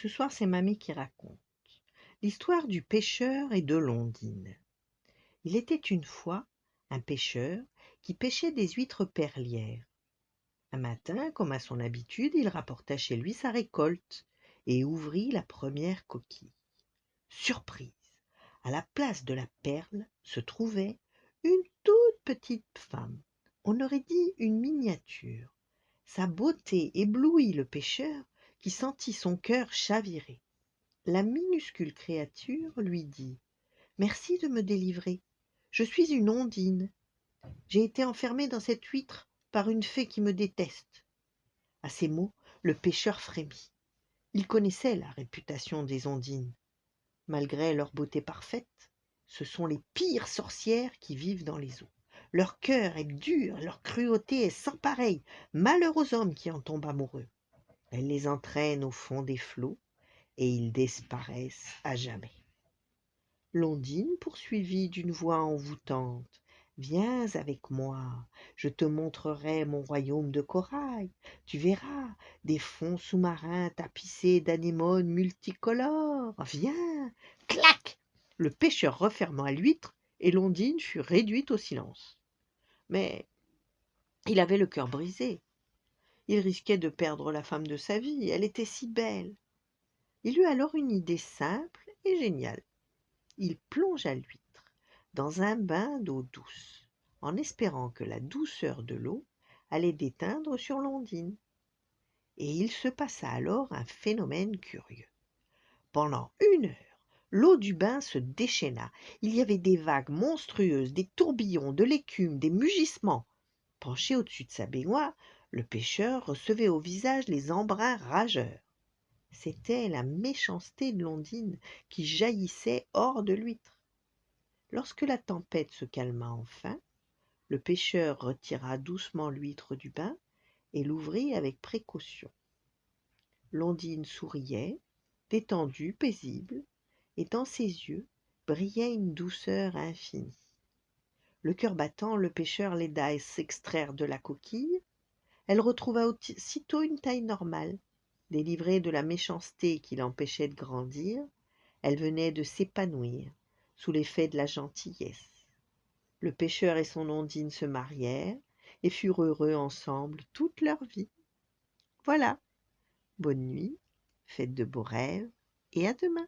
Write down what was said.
Ce soir, c'est mamie qui raconte. L'histoire du pêcheur et de l'ondine. Il était une fois un pêcheur qui pêchait des huîtres perlières. Un matin, comme à son habitude, il rapporta chez lui sa récolte et ouvrit la première coquille. Surprise! À la place de la perle se trouvait une toute petite femme. On aurait dit une miniature. Sa beauté éblouit le pêcheur qui sentit son cœur chavirer. La minuscule créature lui dit: merci de me délivrer. Je suis une ondine. J'ai été enfermée dans cette huître par une fée qui me déteste. À ces mots, le pêcheur frémit. Il connaissait la réputation des ondines. Malgré leur beauté parfaite, ce sont les pires sorcières qui vivent dans les eaux. Leur cœur est dur, leur cruauté est sans pareille. Malheur aux hommes qui en tombent amoureux. Elles les entraînent au fond des flots et ils disparaissent à jamais. L'ondine poursuivit d'une voix envoûtante: viens avec moi, je te montrerai mon royaume de corail. Tu verras des fonds sous-marins tapissés d'anémones multicolores. Viens! Clac! Le pêcheur referma l'huître et l'ondine fut réduite au silence. Mais il avait le cœur brisé. Il risquait de perdre la femme de sa vie, elle était si belle. Il eut alors une idée simple et géniale. Il plongea l'huître dans un bain d'eau douce, en espérant que la douceur de l'eau allait déteindre sur l'ondine. Et il se passa alors un phénomène curieux. Pendant 1 heure, l'eau du bain se déchaîna. Il y avait des vagues monstrueuses, des tourbillons, de l'écume, des mugissements. Penché au-dessus de sa baignoire, le pêcheur recevait au visage les embruns rageurs. C'était la méchanceté de l'ondine qui jaillissait hors de l'huître. Lorsque la tempête se calma enfin, le pêcheur retira doucement l'huître du bain et l'ouvrit avec précaution. L'ondine souriait, détendue, paisible, et dans ses yeux brillait une douceur infinie. Le cœur battant, le pêcheur l'aida à s'extraire de la coquille. Elle retrouva aussitôt une taille normale. Délivrée de la méchanceté qui l'empêchait de grandir, elle venait de s'épanouir sous l'effet de la gentillesse. Le pêcheur et son ondine se marièrent et furent heureux ensemble toute leur vie. Voilà, bonne nuit, faites de beaux rêves et à demain.